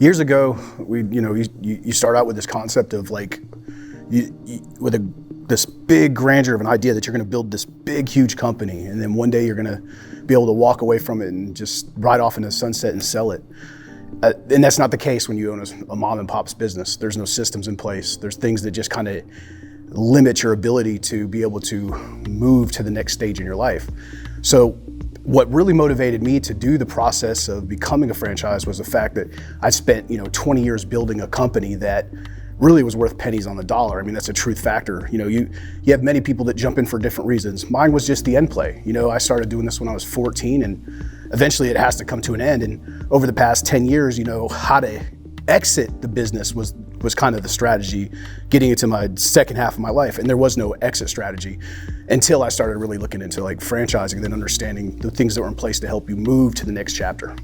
Years ago, you start out with this concept of like, this big grandeur of an idea that you're going to build this big, huge company, and then one day you're going to be able to walk away from it and just ride off into the sunset and sell it. And that's not the case when you own a mom and pop's business. There's no systems in place. There's things that just kind of limit your ability to be able to move to the next stage in your life. So what really motivated me to do the process of becoming a franchise was the fact that I spent 20 years building a company that really was worth pennies on the dollar. I mean, that's a truth factor. You have many people that jump in for different reasons. Mine was just the end play. I started doing this when I was 14, and eventually it has to come to an end. And over the past 10 years, how to exit the business was kind of the strategy, getting into my second half of my life. And there was no exit strategy until I started really looking into like franchising and then understanding the things that were in place to help you move to the next chapter.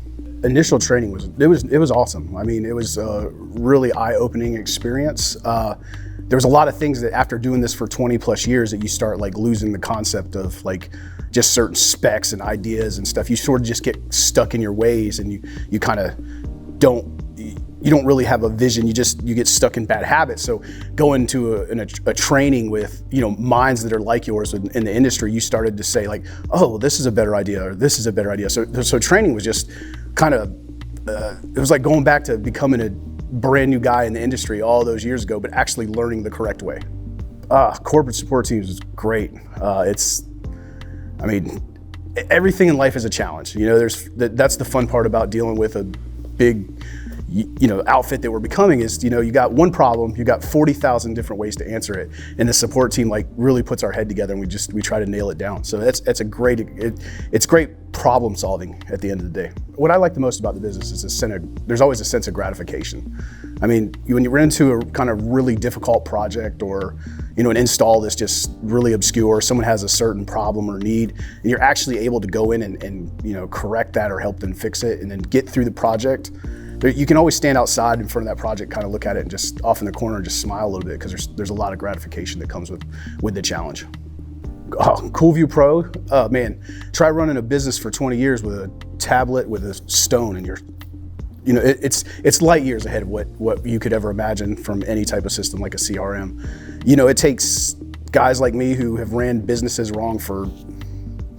Initial training was awesome. I mean, it was a really eye-opening experience. There was a lot of things that after doing this for 20 plus years that you start like losing the concept of like just certain specs and ideas and stuff. You sort of just get stuck in your ways, and you kind of don't really have a vision. You get stuck in bad habits. So going to a training with minds that are like yours in the industry, you started to say like, oh, this is a better idea, or this is a better idea. So training was just kind of it was like going back to becoming a brand new guy in the industry all those years ago, but actually learning the correct way. Corporate support teams is great. Everything in life is a challenge. That's the fun part about dealing with a big outfit that we're becoming is, you got one problem, you got 40,000 different ways to answer it. And the support team like really puts our head together, and we try to nail it down. So it's great problem solving at the end of the day. What I like the most about the business is there's always a sense of gratification. I mean, when you run into a kind of really difficult project, or an install that's just really obscure, someone has a certain problem or need, and you're actually able to go in and correct that or help them fix it and then get through the project. You can always stand outside in front of that project, kind of look at it and just off in the corner and just smile a little bit, because there's a lot of gratification that comes with the challenge. CoolVu Pro, man, try running a business for 20 years with a tablet with a stone, and it's light years ahead of what you could ever imagine from any type of system like a CRM. It takes guys like me who have ran businesses wrong for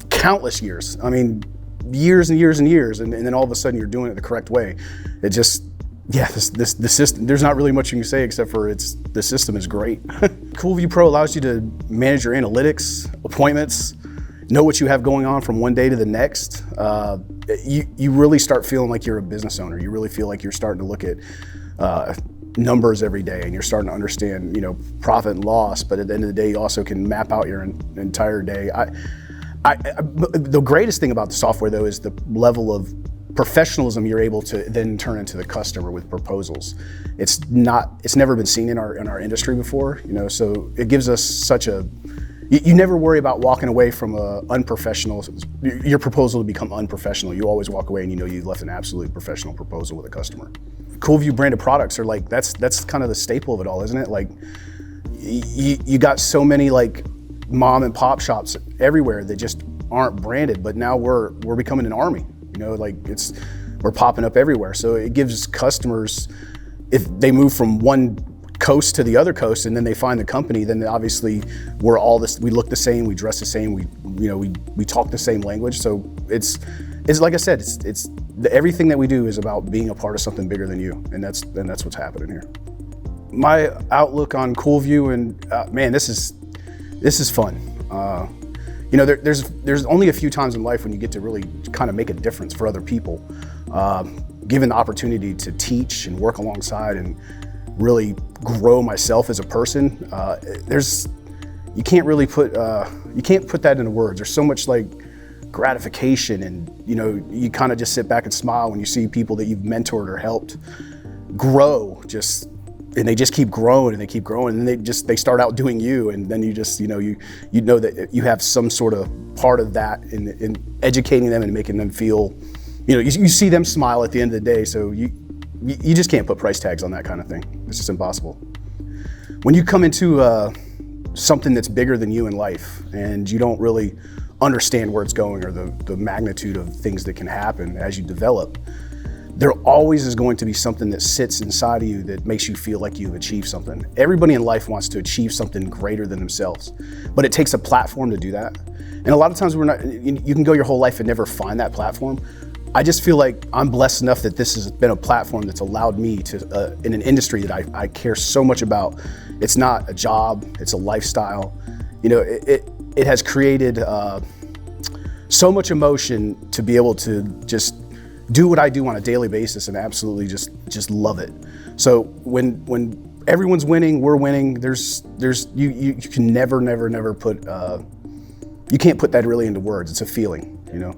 countless years. I mean, years and years and years, and then all of a sudden you're doing it the correct way. It just, the system, there's not really much you can say except for the system is great. CoolVu Pro allows you to manage your analytics, appointments, know what you have going on from one day to the next. You really start feeling like you're a business owner. You really feel like you're starting to look at numbers every day, and you're starting to understand, profit and loss, but at the end of the day, you also can map out your entire day. The greatest thing about the software, though, is the level of professionalism you're able to then turn into the customer with proposals. It's never been seen in our industry before, so it gives us such a, you never worry about walking away from your proposal to become unprofessional. You always walk away and you've left an absolutely professional proposal with a customer. CoolVu branded products are like, that's kind of the staple of it all, isn't it? Like, you got so many like mom and pop shops everywhere that just aren't branded, but now we're becoming an army. We're popping up everywhere. So it gives customers, if they move from one coast to the other coast and then they find the company, then obviously we look the same, we dress the same, we talk the same language. So it's like I said, everything that we do is about being a part of something bigger than you, and that's what's happening here. My outlook on CoolVu, and man, this is fun. There's only a few times in life when you get to really kind of make a difference for other people. Given the opportunity to teach and work alongside and really grow myself as a person, you can't really put that into words. There's so much like gratification, and you kind of just sit back and smile when you see people that you've mentored or helped grow, and they just keep growing and they keep growing, and they start out doing you, and then you know that you have some sort of part of that in educating them and making them feel, you see them smile at the end of the day. So you just can't put price tags on that kind of thing. It's just impossible. When you come into something that's bigger than you in life, and you don't really understand where it's going or the magnitude of things that can happen as you develop, there always is going to be something that sits inside of you that makes you feel like you've achieved something. Everybody in life wants to achieve something greater than themselves, but it takes a platform to do that. And a lot of times you can go your whole life and never find that platform. I just feel like I'm blessed enough that this has been a platform that's allowed me to, in an industry that I care so much about. It's not a job, it's a lifestyle. You know, it has created so much emotion to be able to just do what I do on a daily basis and absolutely just love it. So when everyone's winning, we're winning. You can never put you can't put that really into words. It's a feeling, you know.